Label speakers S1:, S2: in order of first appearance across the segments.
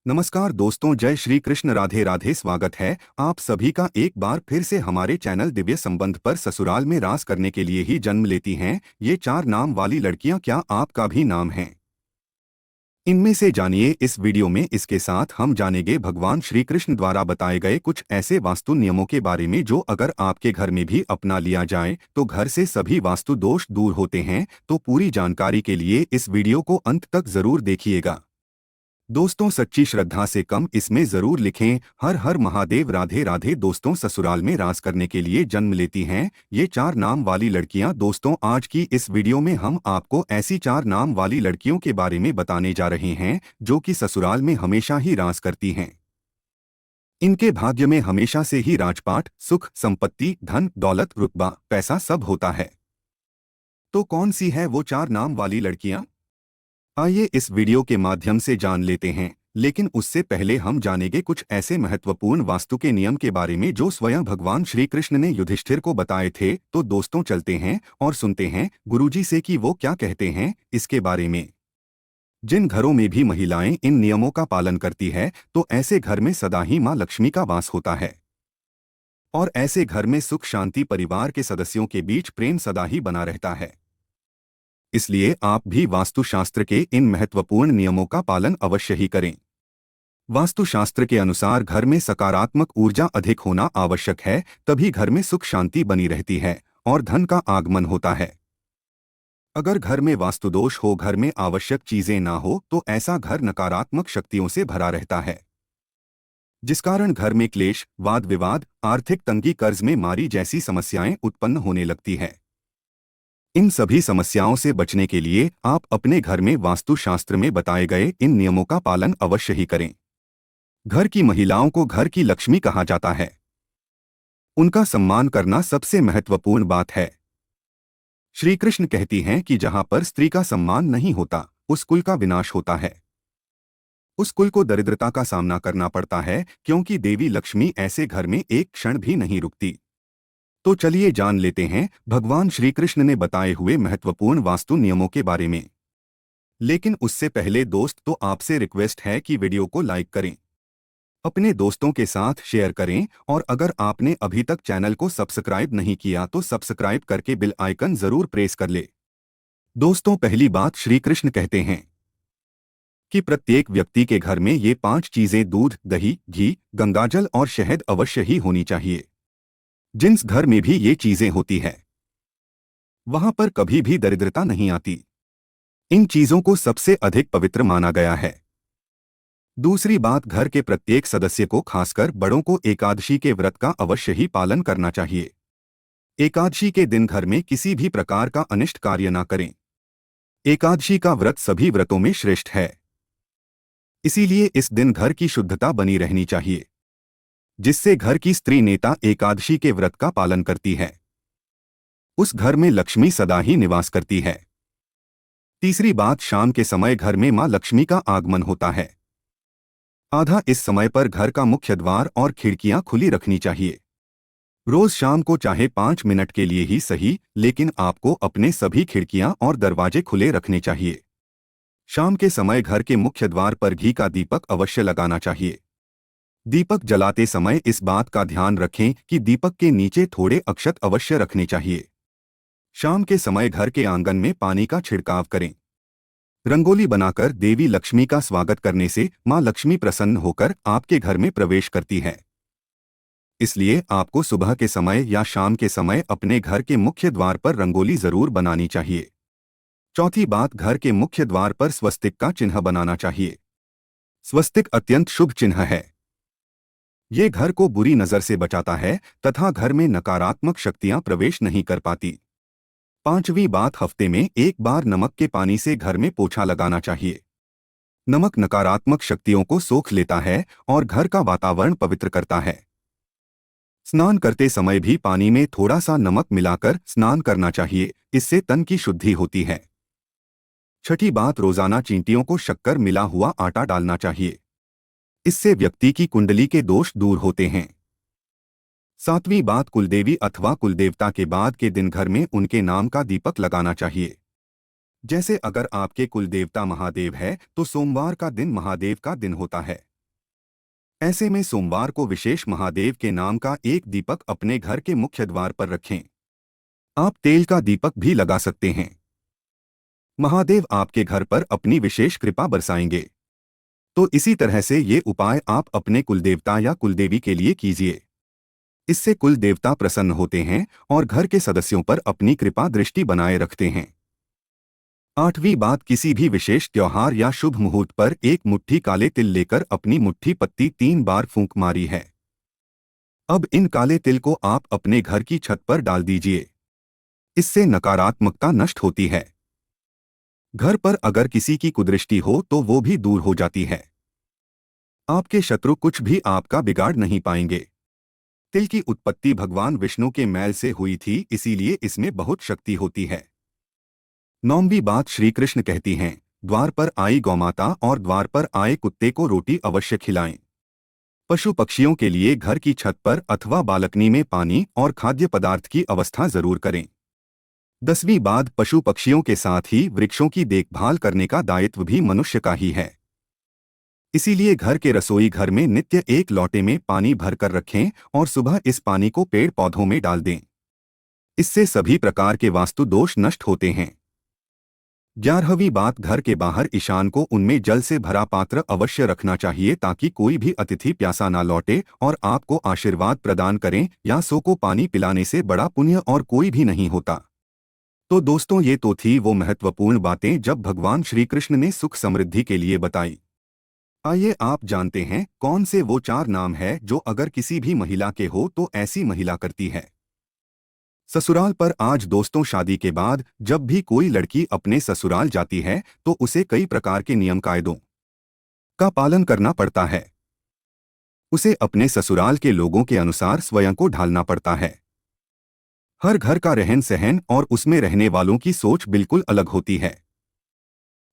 S1: नमस्कार दोस्तों, जय श्री कृष्ण, राधे राधे। स्वागत है आप सभी का एक बार फिर से हमारे चैनल दिव्य संबंध पर। ससुराल में रास करने के लिए ही जन्म लेती हैं ये चार नाम वाली लड़कियां, क्या आपका भी नाम है? इनमें से जानिए इस वीडियो में। इसके साथ हम जानेंगे भगवान श्री कृष्ण द्वारा बताए गए कुछ ऐसे वास्तु नियमों के बारे में जो अगर आपके घर में भी अपना लिया जाए तो घर से सभी वास्तु दोष दूर होते हैं। तो पूरी जानकारी के लिए इस वीडियो को अंत तक जरूर देखिएगा। दोस्तों, सच्ची श्रद्धा से कम इसमें जरूर लिखें हर हर महादेव, राधे राधे। दोस्तों, ससुराल में रास करने के लिए जन्म लेती हैं ये चार नाम वाली लड़कियां। दोस्तों, आज की इस वीडियो में हम आपको ऐसी चार नाम वाली लड़कियों के बारे में बताने जा रहे हैं जो कि ससुराल में हमेशा ही रास करती हैं। इनके भाग्य में हमेशा से ही राजपाट, सुख, संपत्ति, धन, दौलत, रुतबा, पैसा सब होता है। तो कौन सी है वो चार नाम वाली लड़कियां? आइए इस वीडियो के माध्यम से जान लेते हैं। लेकिन उससे पहले हम जानेंगे कुछ ऐसे महत्वपूर्ण वास्तु के नियम के बारे में जो स्वयं भगवान श्री कृष्ण ने युधिष्ठिर को बताए थे। तो दोस्तों, चलते हैं और सुनते हैं गुरुजी से कि वो क्या कहते हैं इसके बारे में। जिन घरों में भी महिलाएं इन नियमों का पालन करती है तो ऐसे घर में सदा ही मां लक्ष्मी का वास होता है और ऐसे घर में सुख शांति, परिवार के सदस्यों के बीच प्रेम सदा ही बना रहता है। इसलिए आप भी वास्तुशास्त्र के इन महत्वपूर्ण नियमों का पालन अवश्य ही करें। वास्तुशास्त्र के अनुसार घर में सकारात्मक ऊर्जा अधिक होना आवश्यक है, तभी घर में सुख शांति बनी रहती है और धन का आगमन होता है। अगर घर में वास्तुदोष हो, घर में आवश्यक चीजें ना हो, तो ऐसा घर नकारात्मक शक्तियों से भरा रहता है, जिस कारण घर में क्लेश, वाद विवाद, आर्थिक तंगी, कर्ज में मारी जैसी समस्याएं उत्पन्न होने लगती है। इन सभी समस्याओं से बचने के लिए आप अपने घर में वास्तुशास्त्र में बताए गए इन नियमों का पालन अवश्य ही करें। घर की महिलाओं को घर की लक्ष्मी कहा जाता है। उनका सम्मान करना सबसे महत्वपूर्ण बात है। श्री कृष्ण कहती हैं कि जहां पर स्त्री का सम्मान नहीं होता उस कुल का विनाश होता है, उस कुल को दरिद्रता का सामना करना पड़ता है, क्योंकि देवी लक्ष्मी ऐसे घर में एक क्षण भी नहीं रुकती। तो चलिए जान लेते हैं भगवान श्री कृष्ण ने बताए हुए महत्वपूर्ण वास्तु नियमों के बारे में। लेकिन उससे पहले दोस्त, तो आपसे रिक्वेस्ट है कि वीडियो को लाइक करें, अपने दोस्तों के साथ शेयर करें और अगर आपने अभी तक चैनल को सब्सक्राइब नहीं किया तो सब्सक्राइब करके बेल आइकन जरूर प्रेस कर ले। दोस्तों, पहली बात, श्री कृष्ण कहते हैं कि प्रत्येक व्यक्ति के घर में ये 5 चीजें दूध, दही, घी, गंगाजल और शहद अवश्य ही होनी चाहिए। जिस घर में भी ये चीजें होती है वहां पर कभी भी दरिद्रता नहीं आती। इन चीजों को सबसे अधिक पवित्र माना गया है। दूसरी बात, घर के प्रत्येक सदस्य को, खासकर बड़ों को, एकादशी के व्रत का अवश्य ही पालन करना चाहिए। एकादशी के दिन घर में किसी भी प्रकार का अनिष्ट कार्य न करें। एकादशी का व्रत सभी व्रतों में श्रेष्ठ है, इसीलिए इस दिन घर की शुद्धता बनी रहनी चाहिए, जिससे घर की स्त्री नेता एकादशी के व्रत का पालन करती है उस घर में लक्ष्मी सदा ही निवास करती है। तीसरी बात, शाम के समय घर में मां लक्ष्मी का आगमन होता है। आधा इस समय पर घर का मुख्य द्वार और खिड़कियां खुली रखनी चाहिए। रोज शाम को चाहे 5 मिनट के लिए ही सही, लेकिन आपको अपने सभी खिड़कियां और दरवाजे खुले रखने चाहिए। शाम के समय घर के मुख्य द्वार पर घी का दीपक अवश्य लगाना चाहिए। दीपक जलाते समय इस बात का ध्यान रखें कि दीपक के नीचे थोड़े अक्षत अवश्य रखने चाहिए। शाम के समय घर के आंगन में पानी का छिड़काव करें। रंगोली बनाकर देवी लक्ष्मी का स्वागत करने से मां लक्ष्मी प्रसन्न होकर आपके घर में प्रवेश करती है। इसलिए आपको सुबह के समय या शाम के समय अपने घर के मुख्य द्वार पर रंगोली जरूर बनानी चाहिए। चौथी बात, घर के मुख्य द्वार पर स्वस्तिक का चिन्ह बनाना चाहिए। स्वस्तिक अत्यंत शुभ चिन्ह है। ये घर को बुरी नजर से बचाता है तथा घर में नकारात्मक शक्तियां प्रवेश नहीं कर पाती। पांचवी बात, हफ्ते में एक बार नमक के पानी से घर में पोछा लगाना चाहिए। नमक नकारात्मक शक्तियों को सोख लेता है और घर का वातावरण पवित्र करता है। स्नान करते समय भी पानी में थोड़ा सा नमक मिलाकर स्नान करना चाहिए, इससे तन की शुद्धि होती है। छठी बात, रोजाना चींटियों को शक्कर मिला हुआ आटा डालना चाहिए, इससे व्यक्ति की कुंडली के दोष दूर होते हैं। सातवीं बात, कुलदेवी अथवा कुलदेवता के बाद के दिन घर में उनके नाम का दीपक लगाना चाहिए। जैसे अगर आपके कुलदेवता महादेव है तो सोमवार का दिन महादेव का दिन होता है। ऐसे में सोमवार को विशेष महादेव के नाम का एक दीपक अपने घर के मुख्य द्वार पर रखें। आप तेल का दीपक भी लगा सकते हैं। महादेव आपके घर पर अपनी विशेष कृपा बरसाएंगे। तो इसी तरह से ये उपाय आप अपने कुलदेवता या कुलदेवी के लिए कीजिए। इससे कुल देवता प्रसन्न होते हैं और घर के सदस्यों पर अपनी कृपा दृष्टि बनाए रखते हैं। आठवीं बात, किसी भी विशेष त्योहार या शुभ मुहूर्त पर एक मुट्ठी काले तिल लेकर अपनी मुट्ठी पत्ती 3 बार फूंक मारी है। अब इन काले तिल को आप अपने घर की छत पर डाल दीजिए। इससे नकारात्मकता नष्ट होती है। घर पर अगर किसी की कुदृष्टि हो तो वो भी दूर हो जाती है। आपके शत्रु कुछ भी आपका बिगाड़ नहीं पाएंगे। तिल की उत्पत्ति भगवान विष्णु के मैल से हुई थी, इसीलिए इसमें बहुत शक्ति होती है। 9वीं बात, श्री कृष्ण कहती हैं, द्वार पर आई गौमाता और द्वार पर आए कुत्ते को रोटी अवश्य खिलाएं। पशु पक्षियों के लिए घर की छत पर अथवा बालकनी में पानी और खाद्य पदार्थ की व्यवस्था जरूर करें। 10वीं बात, पशु पक्षियों के साथ ही वृक्षों की देखभाल करने का दायित्व भी मनुष्य का ही है। इसीलिए घर के रसोई घर में नित्य एक लोटे में पानी भरकर रखें और सुबह इस पानी को पेड़ पौधों में डाल दें। इससे सभी प्रकार के वास्तु दोष नष्ट होते हैं। 11वीं बात, घर के बाहर ईशान को उनमें जल से भरा पात्र अवश्य रखना चाहिए ताकि कोई भी अतिथि प्यासा ना लौटे और आपको आशीर्वाद प्रदान करें। या सो को पानी पिलाने से बड़ा पुण्य और कोई भी नहीं होता। तो दोस्तों, ये तो थी वो महत्वपूर्ण बातें जब भगवान श्री कृष्ण ने सुख समृद्धि के लिए बताई। आइए आप जानते हैं कौन से वो 4 नाम है जो अगर किसी भी महिला के हो तो ऐसी महिला करती है। ससुराल पर आज दोस्तों, शादी के बाद जब भी कोई लड़की अपने ससुराल जाती है तो उसे कई प्रकार के नियम कायदों का पालन करना पड़ता है। उसे अपने ससुराल के लोगों के अनुसार स्वयं को ढालना पड़ता है। हर घर का रहन सहन और उसमें रहने वालों की सोच बिल्कुल अलग होती है।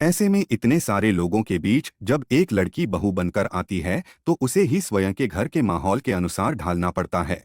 S1: ऐसे में इतने सारे लोगों के बीच जब एक लड़की बहू बनकर आती है तो उसे ही स्वयं के घर के माहौल के अनुसार ढालना पड़ता है।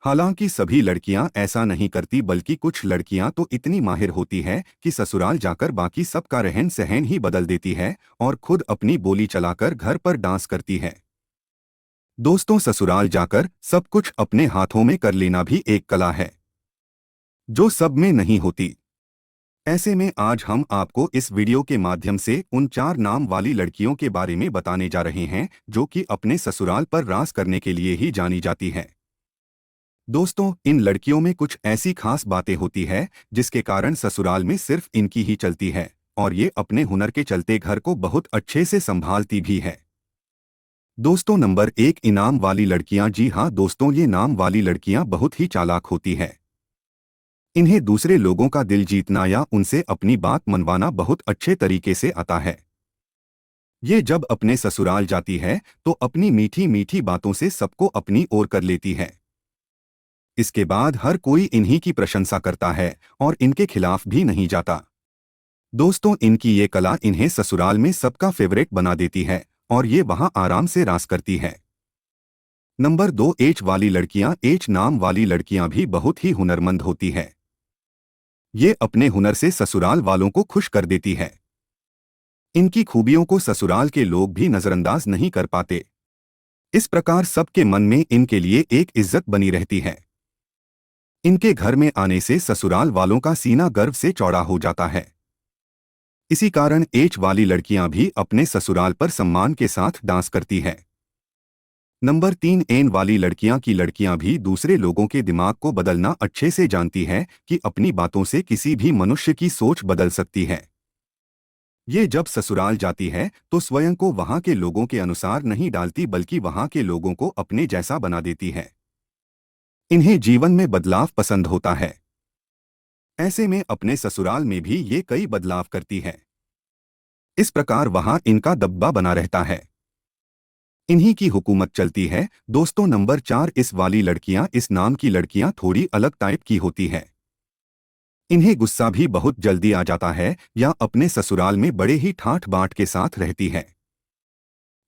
S1: हालांकि सभी लड़कियां ऐसा नहीं करती, बल्कि कुछ लड़कियां तो इतनी माहिर होती है कि ससुराल जाकर बाकी सबका रहन सहन ही बदल देती है और खुद अपनी बोली चलाकर घर पर डांस करती है। दोस्तों, ससुराल जाकर सब कुछ अपने हाथों में कर लेना भी एक कला है जो सब में नहीं होती। ऐसे में आज हम आपको इस वीडियो के माध्यम से उन 4 नाम वाली लड़कियों के बारे में बताने जा रहे हैं जो कि अपने ससुराल पर राज करने के लिए ही जानी जाती हैं। दोस्तों, इन लड़कियों में कुछ ऐसी खास बातें होती है जिसके कारण ससुराल में सिर्फ इनकी ही चलती है और ये अपने हुनर के चलते घर को बहुत अच्छे से संभालती भी है। दोस्तों, नंबर 1, इनाम वाली लड़कियां। जी हाँ दोस्तों, ये नाम वाली लड़कियां बहुत ही चालाक होती है। इन्हें दूसरे लोगों का दिल जीतना या उनसे अपनी बात मनवाना बहुत अच्छे तरीके से आता है। ये जब अपने ससुराल जाती है तो अपनी मीठी मीठी बातों से सबको अपनी ओर कर लेती है। इसके बाद हर कोई इन्हीं की प्रशंसा करता है और इनके खिलाफ भी नहीं जाता। दोस्तों, इनकी ये कला इन्हें ससुराल में सबका फेवरेट बना देती है और ये वहां आराम से राज करती है। नंबर 2, एच वाली लड़कियां। एच नाम वाली लड़कियां भी बहुत ही हुनरमंद होती है। ये अपने हुनर से ससुराल वालों को खुश कर देती है। इनकी खूबियों को ससुराल के लोग भी नजरअंदाज नहीं कर पाते। इस प्रकार सबके मन में इनके लिए एक इज्जत बनी रहती है। इनके घर में आने से ससुराल वालों का सीना गर्व से चौड़ा हो जाता है। इसी कारण एच वाली लड़कियां भी अपने ससुराल पर सम्मान के साथ डांस करती है। नंबर 3, एन वाली लड़कियां की लड़कियां भी दूसरे लोगों के दिमाग को बदलना अच्छे से जानती है कि अपनी बातों से किसी भी मनुष्य की सोच बदल सकती है। ये जब ससुराल जाती है तो स्वयं को वहां के लोगों के अनुसार नहीं डालती, बल्कि वहां के लोगों को अपने जैसा बना देती है। इन्हें जीवन में बदलाव पसंद होता है। ऐसे में अपने ससुराल में भी ये कई बदलाव करती है। इस प्रकार वहां इनका दबदबा बना रहता है। इन्हीं की हुकूमत चलती है। दोस्तों, नंबर 4, इस वाली लड़कियां। इस नाम की लड़कियां थोड़ी अलग टाइप की होती है। इन्हें गुस्सा भी बहुत जल्दी आ जाता है या अपने ससुराल में बड़े ही ठाठ बांट के साथ रहती है।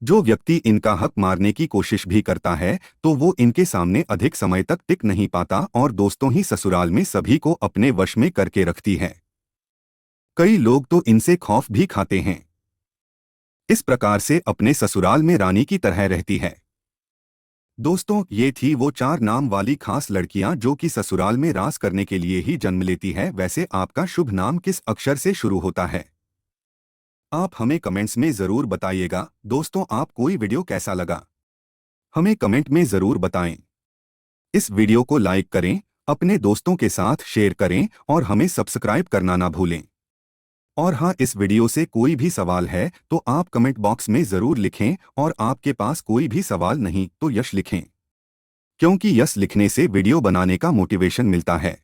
S1: जो व्यक्ति इनका हक मारने की कोशिश भी करता है तो वो इनके सामने अधिक समय तक टिक नहीं पाता और दोस्तों ही ससुराल में सभी को अपने वश में करके रखती है। कई लोग तो इनसे खौफ भी खाते हैं। इस प्रकार से अपने ससुराल में रानी की तरह रहती है। दोस्तों, ये थी वो 4 नाम वाली खास लड़कियां जो कि ससुराल में राज करने के लिए ही जन्म लेती है। वैसे आपका शुभ नाम किस अक्षर से शुरू होता है? आप हमें कमेंट्स में ज़रूर बताइएगा। दोस्तों, आप कोई वीडियो कैसा लगा हमें कमेंट में ज़रूर बताएं। इस वीडियो को लाइक करें, अपने दोस्तों के साथ शेयर करें और हमें सब्सक्राइब करना ना भूलें। और हाँ, इस वीडियो से कोई भी सवाल है तो आप कमेंट बॉक्स में ज़रूर लिखें, और आपके पास कोई भी सवाल नहीं तो यश लिखें, क्योंकि यश लिखने से वीडियो बनाने का मोटिवेशन मिलता है।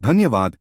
S1: धन्यवाद।